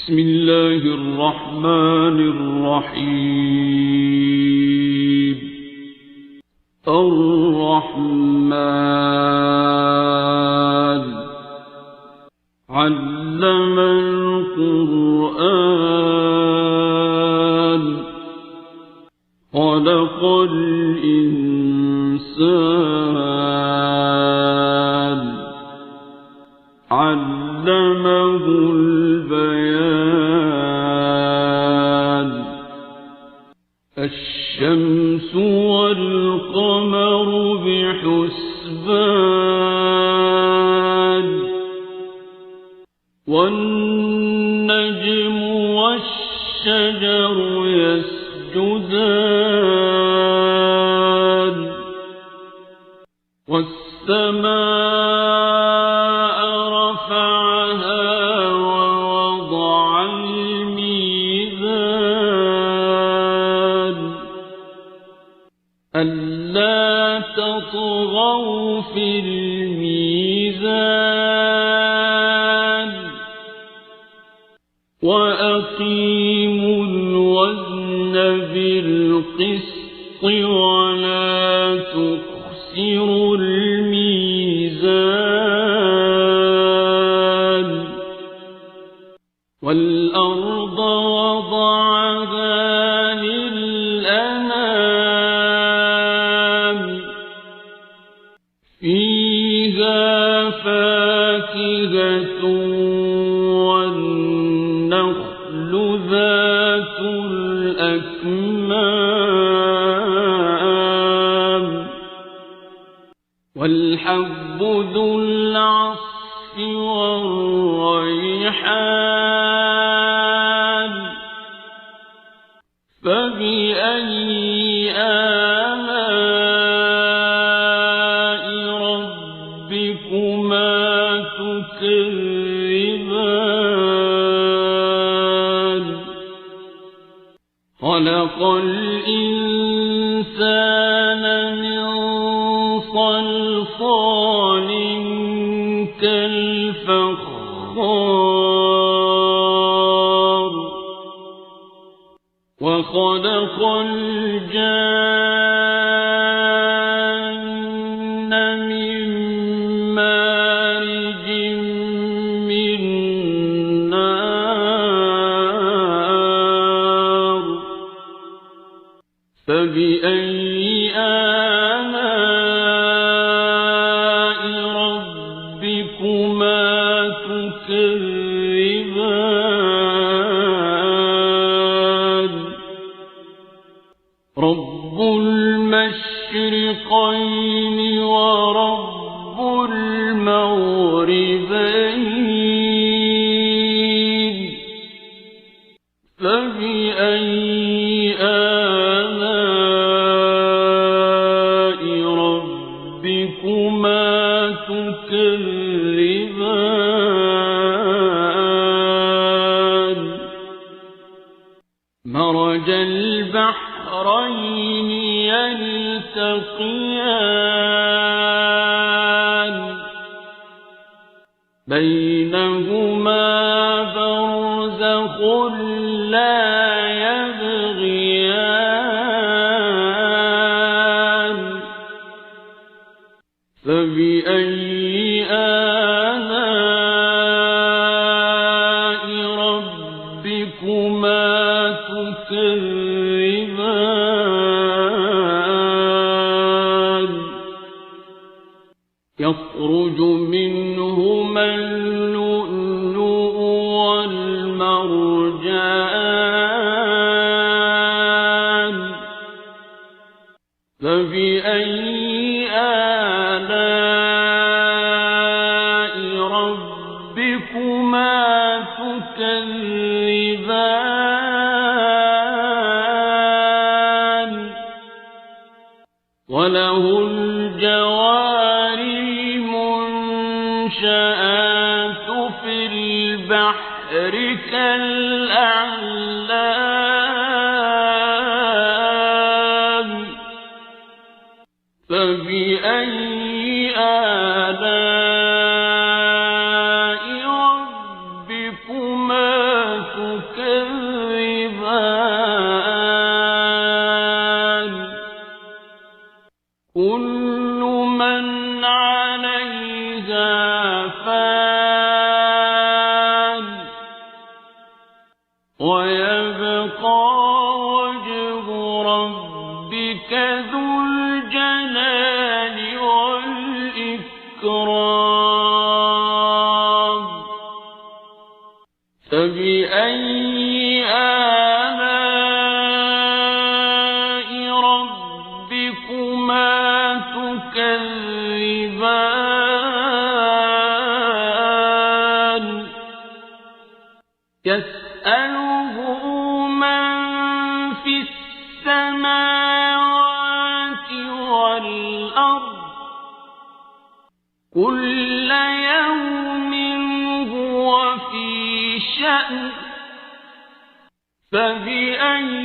بسم الله الرحمن الرحيم. الرحمن علم القرآن خلق الإنسان علمه البيان. الشمس والقمر بحسبان والنجم والشجر يسجدان والسماء رفعها ووضع الميزان ألا تطغوا في الميزان وأقيموا الوزن بالقسط ولا تخسروا الميزان. والأرض وضعها للأنام فيها فاكهة والنخل ذات الأكمام والحب ذو العصف والريحان. فبأي آلاء ربكما تكذبان. خلق الإنسان من صلصال كالفخار وخلق الجان من مارج من نار. فبأي آلاء ربكما تكذبان. رب المشرقين ورب المغربين. فبأي آلاء ربكما تكذبان. مرج البحرين يلتقيان بينهما برزخ لا يبغيان. فبأي آلاء ربكما تكذبان. يخرج منهما اللؤلؤ والمرجان. فبأي آلاء ربكما تكذبان. وله الجوار المنشآت في البحر كالأعلام. فبأي آلاء ربكما تكذبان. تكذبان كل من عليها فان ويبقى وجه ربك ذو الجلال والإكرام فبأي آلاء ربكما تكذبان يسأله من في السماوات والأرض كل يوم هو في شأن فبأي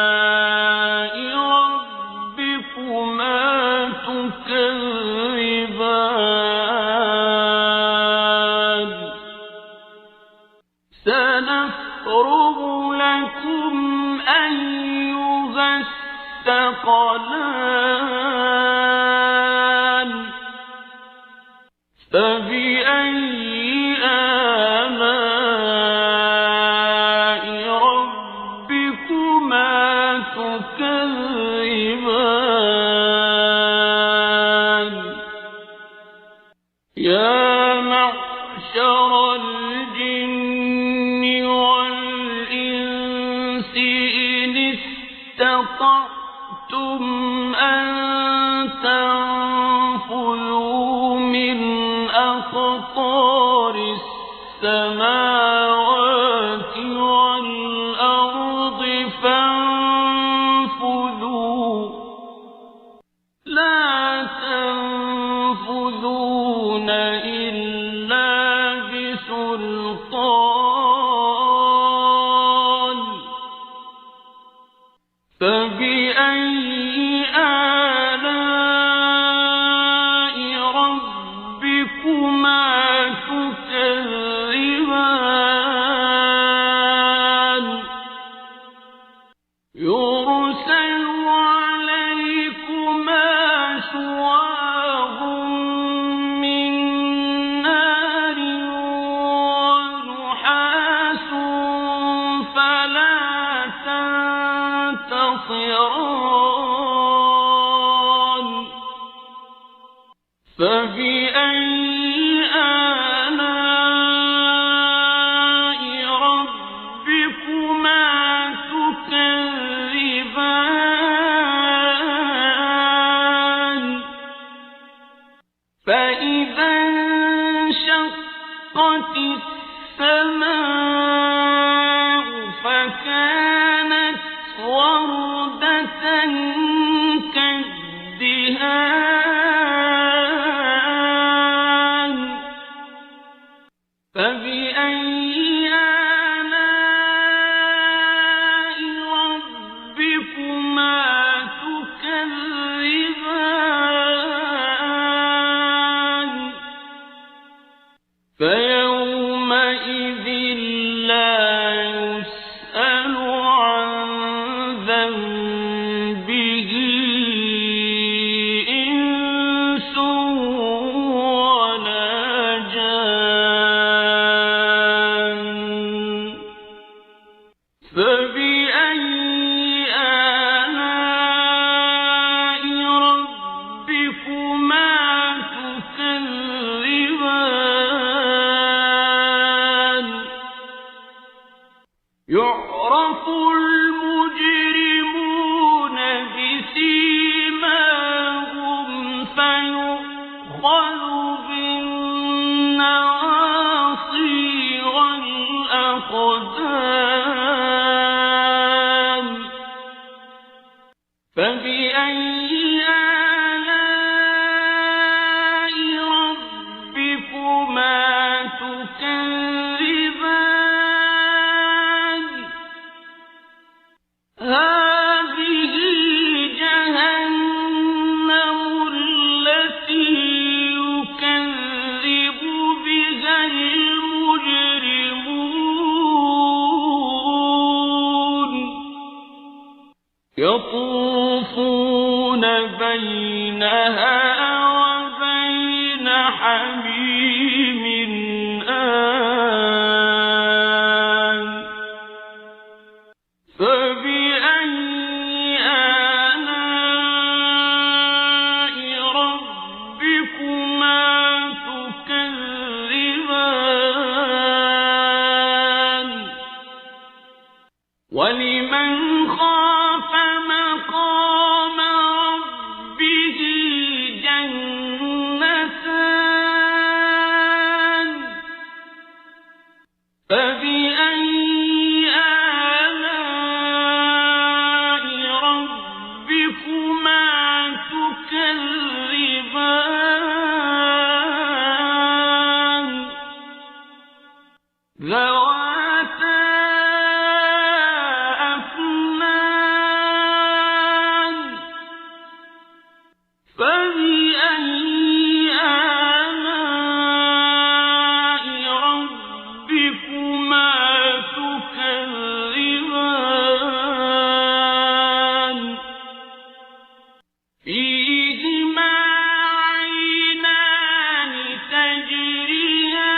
آلاء ربكما تكذبان سنفرغ لكم أيها الثقلان فبأي آلاء ربكما تكذبان يا معشر الجن والإنس إن استطعتم أن تنفذوا من أقطار السماوات والأرض فانفذوا لا تنفذون إلا بسلطان فبأي آلاء ربكما تكذبان يرسل عليكما شواظ من نار ونحاس فلا تنتصران فبأي آلاء ربكما تكذبان فإذا انشقت السماء فكانت وردة كالدهان فبأي آلاء ربكما تكذبان فيومئذ لا يسأل عن ذنبه إنس ولا جان فبأي آلاء ربكما تكذبان يعرف المجرمون بسيماهم فيؤخذ بالنواصي والأقدام فبأي آلاء ربكما تكذبان يطوفون بينها وبين حميم آن فبأي آلاء ربكما تكذبان ولمن خاف مقام ربه جنتان فبأي آلاء ربكما تكذبان ذواتا أفنان فبأي آلاء ربكما تكذبان فيهما عينان تجريان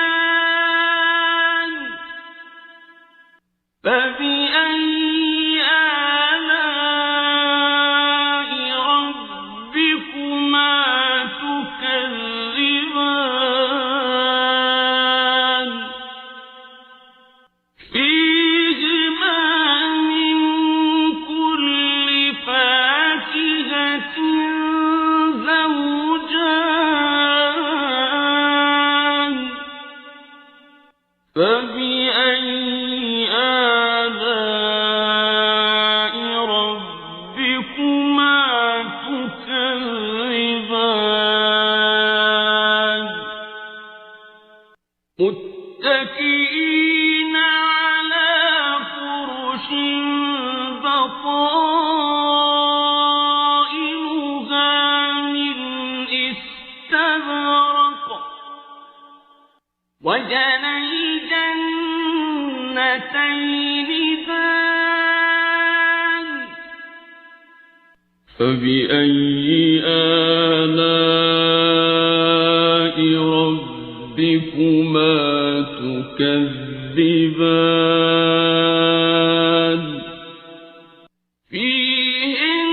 فبأي آلاء ربكما تكذبان فيهما من كل فاكهة زوجان فبأي آلاء ربكما تكذبان متكئين على فرش بطائنها من استبرق وجنى الجنتين دان فبأي آلاء ربكما تكذبان فيهن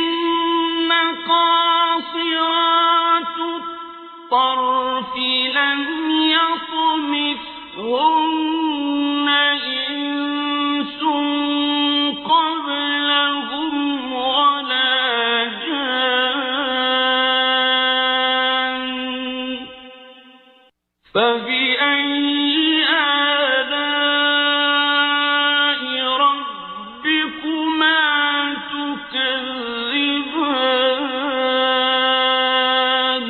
قاصرات الطرف لم يطمثهن إنس قبلهم ولا جان فبأي آلاء ربكما تكذبان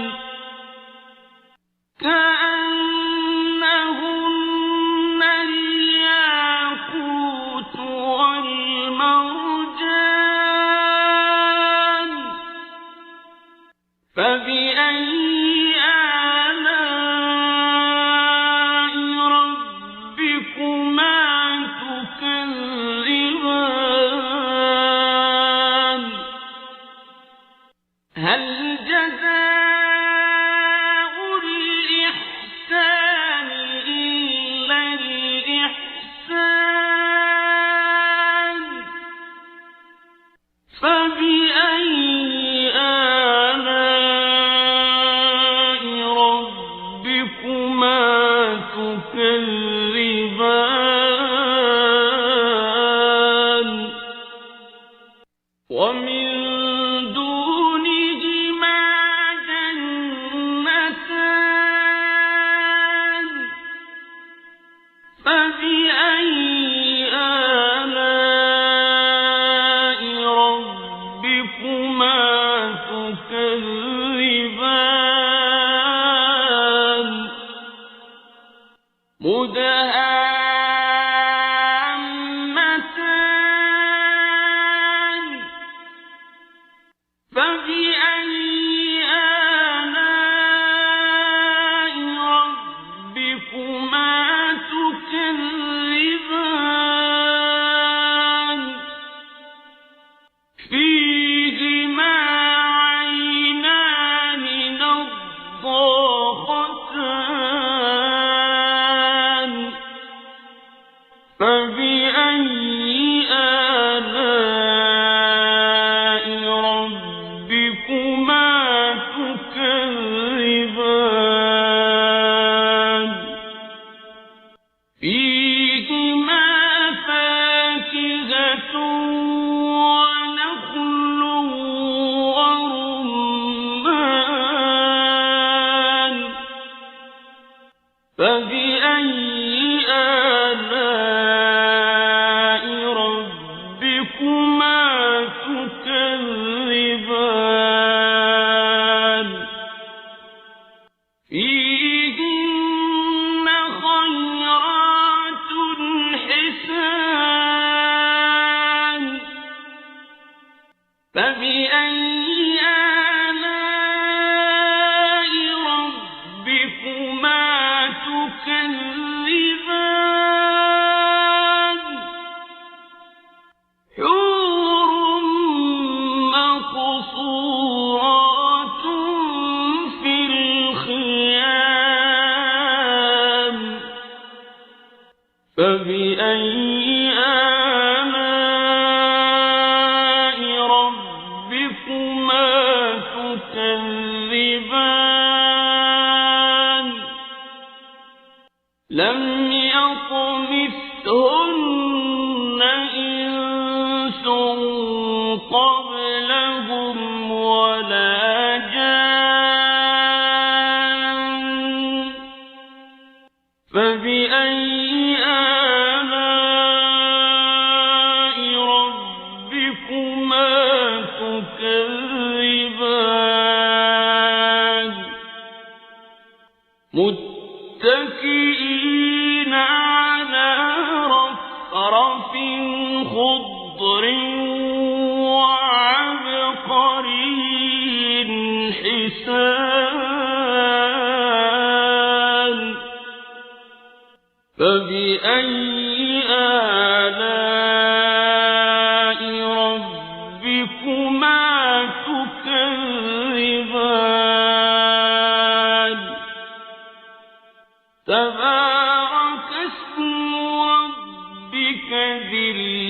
كأنهن الياقوت والمرجان فبأي آلاء ربكما تكذبان هل جزاء الإحسان إلا الإحسان فبأي آلاء ربكما تكذبان ومن دونهما جنتان فبأي آلاء ربكما تكذبان مدهامتان فبأي آلاء ربكما تكذبان فيهما فاكهة ونخل ورمان فبأي آلاء ربكما تكذبان فيهن خيرات حسان فبأي آلاء ربكما تكذبان حور مقصورات في الخيام فبأي آلاء ربكما تكذبان لم يطمثهن إنس قبلهم ولا جان فبأي آلاء ربكما تكذبان متكئين على رفرف خضر وعبقري حسان فبأي آلاء ربكما تكذبان تبارك اسم ربك ذي